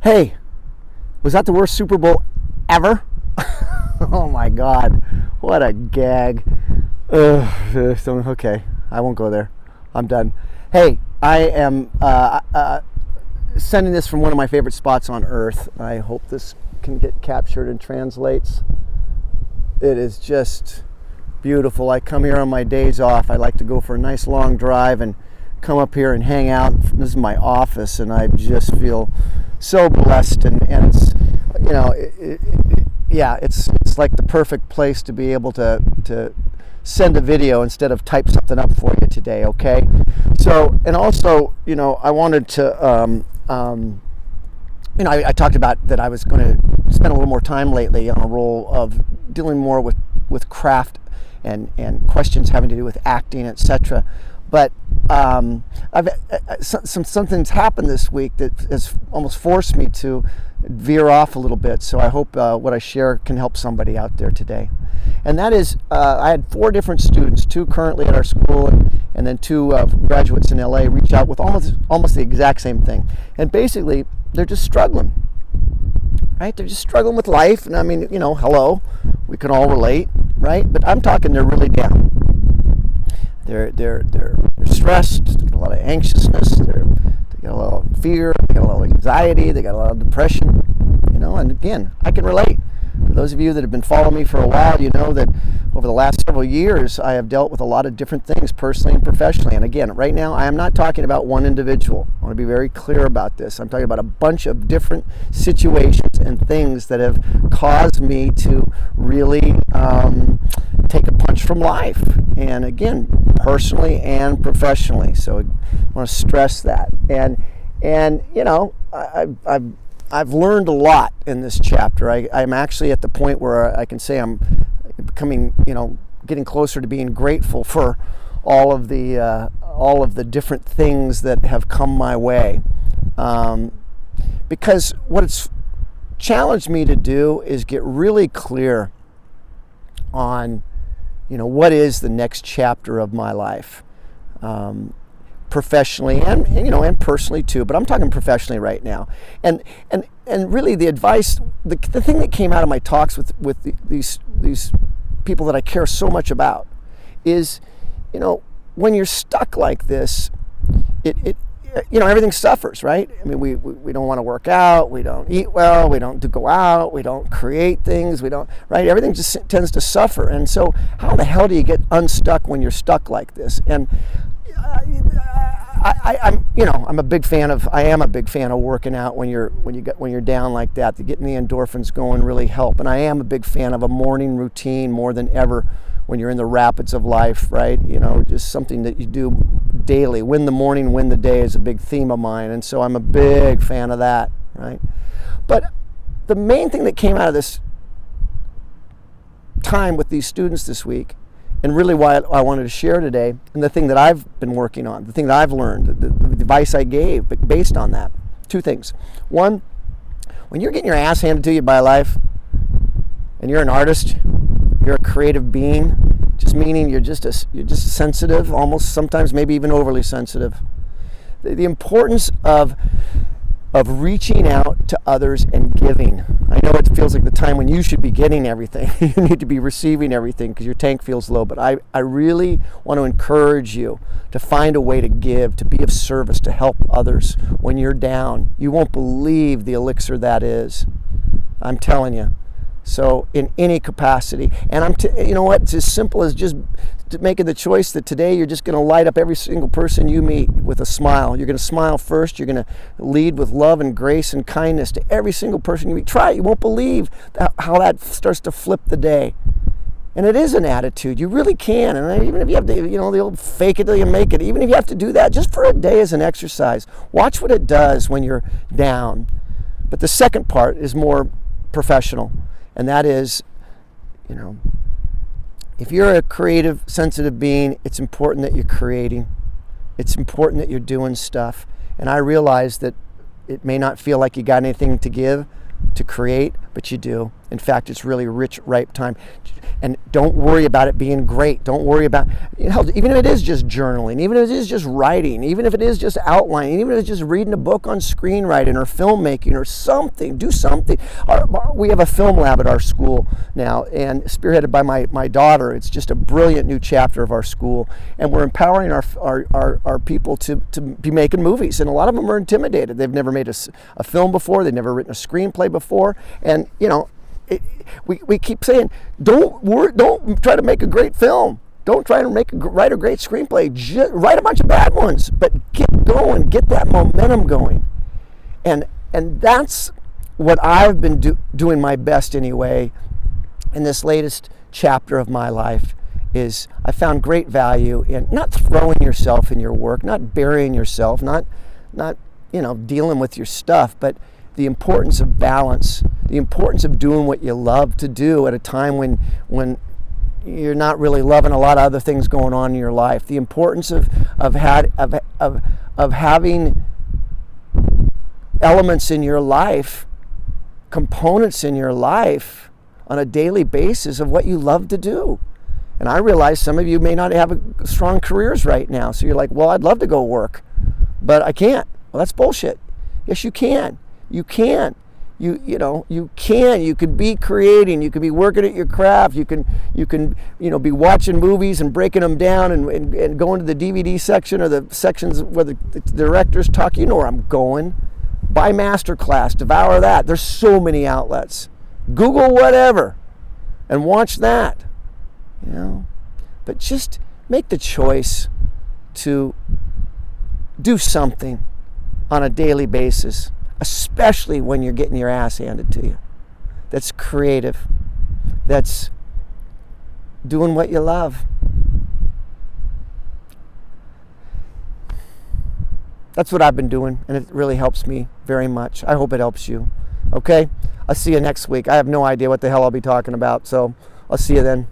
Hey, was that the worst Super Bowl ever? Oh my God, what a gag. Okay, I won't go there. I'm done. Hey, I am sending this from one of my favorite spots on earth. I hope this can get captured and translates. It is just beautiful. I come here on my days off. I like to go for a nice long drive and come up here and hang out. This is my office, and I just feel so blessed, and it's, you know, it's like the perfect place to be able to send a video instead of type something up for you today. Okay, so, and also, you know, I wanted to I talked about that I was going to spend a little more time lately on a role of dealing more with craft and questions having to do with acting, etc. But something's happened this week that has almost forced me to veer off a little bit. So I hope what I share can help somebody out there today. And that is, I had 4 different students, 2 currently at our school, and then 2 graduates in LA, reach out with almost the exact same thing. And basically, they're just struggling, right? They're just struggling with life. And I mean, you know, hello, we can all relate, right? But I'm talking, they're really down. They're stressed. They got a lot of anxiousness. They got a lot of fear. They got a lot of anxiety. They got a lot of depression. You know, and again, I can relate. For those of you that have been following me for a while, you know that over the last several years, I have dealt with a lot of different things, personally and professionally. And again, right now, I am not talking about one individual. I want to be very clear about this. I'm talking about a bunch of different situations and things that have caused me to really take a punch from life. And again, personally and professionally. So I want to stress that. And you know, I've learned a lot in this chapter. I'm actually at the point where I can say I'm becoming, you know, getting closer to being grateful for all of the different things that have come my way. Because what it's challenged me to do is get really clear on, you know, what is the next chapter of my life, professionally and you know, and personally too. But I'm talking professionally right now. And really, the advice, the thing that came out of my talks with these people that I care so much about is, you know, when you're stuck like this, it you know, everything suffers, right? I mean, we don't want to work out, we don't eat well, we don't go out, we don't create things, we don't, right? Everything just tends to suffer. And so how the hell do you get unstuck when you're stuck like this? And I'm a big fan of working out when you're down like that. To getting the endorphins going really help. And I am a big fan of a morning routine more than ever when you're in the rapids of life, right? You know, just something that you do daily. Win the morning, win the day is a big theme of mine. And so I'm a big fan of that, right? But the main thing that came out of this time with these students this week, and really why I wanted to share today, and the thing that I've been working on, the thing that I've learned, the advice I gave, but based on that, 2 things. One, when you're getting your ass handed to you by life, and you're an artist, you're a creative being, just meaning you're just sensitive, almost sometimes maybe even overly sensitive. The importance of reaching out to others and giving. I know it feels like the time when you should be getting everything. You need to be receiving everything because your tank feels low. But I really want to encourage you to find a way to give, to be of service, to help others when you're down. You won't believe the elixir that is. I'm telling you. So in any capacity, and you know what? It's as simple as just making the choice that today you're just going to light up every single person you meet with a smile. You're going to smile first. You're going to lead with love and grace and kindness to every single person you meet. Try it. You won't believe how that starts to flip the day. And it is an attitude. You really can. And even if you have to, you know, the old fake it till you make it, even if you have to do that just for a day as an exercise, watch what it does when you're down. But the second part is more professional. And that is, you know, if you're a creative, sensitive being, it's important that you're creating. It's important that you're doing stuff. And I realize that it may not feel like you got anything to give, to create, but you do. In fact, it's really rich, ripe time. And don't worry about it being great. Don't worry about, even if it is just journaling, even if it is just writing, even if it is just outlining, even if it's just reading a book on screenwriting or filmmaking or something, do something. We have a film lab at our school now, and spearheaded by my daughter. It's just a brilliant new chapter of our school. And we're empowering our people to be making movies. And a lot of them are intimidated. They've never made a film before. They've never written a screenplay before. And, we keep saying, don't try to make a great film. Don't try to write a great screenplay. Just write a bunch of bad ones, but get going, get that momentum going. And that's what I've been doing my best anyway in this latest chapter of my life. Is I found great value in not throwing yourself in your work, not burying yourself, not dealing with your stuff, but the importance of balance, the importance of doing what you love to do at a time when you're not really loving a lot of other things going on in your life. The importance of having elements in your life, components in your life on a daily basis of what you love to do. And I realize some of you may not have strong careers right now. So you're like, well, I'd love to go work, but I can't. Well, that's bullshit. Yes, you can. You can. You can. You could be creating. You could be working at your craft. You can be watching movies and breaking them down and going to the DVD section or the sections where the directors talk. You know where I'm going. Buy Masterclass. Devour that. There's so many outlets. Google whatever and watch that. But just make the choice to do something on a daily basis, especially when you're getting your ass handed to you. That's creative. That's doing what you love. That's what I've been doing, and it really helps me very much. I hope it helps you. Okay? I'll see you next week. I have no idea what the hell I'll be talking about, so I'll see you then.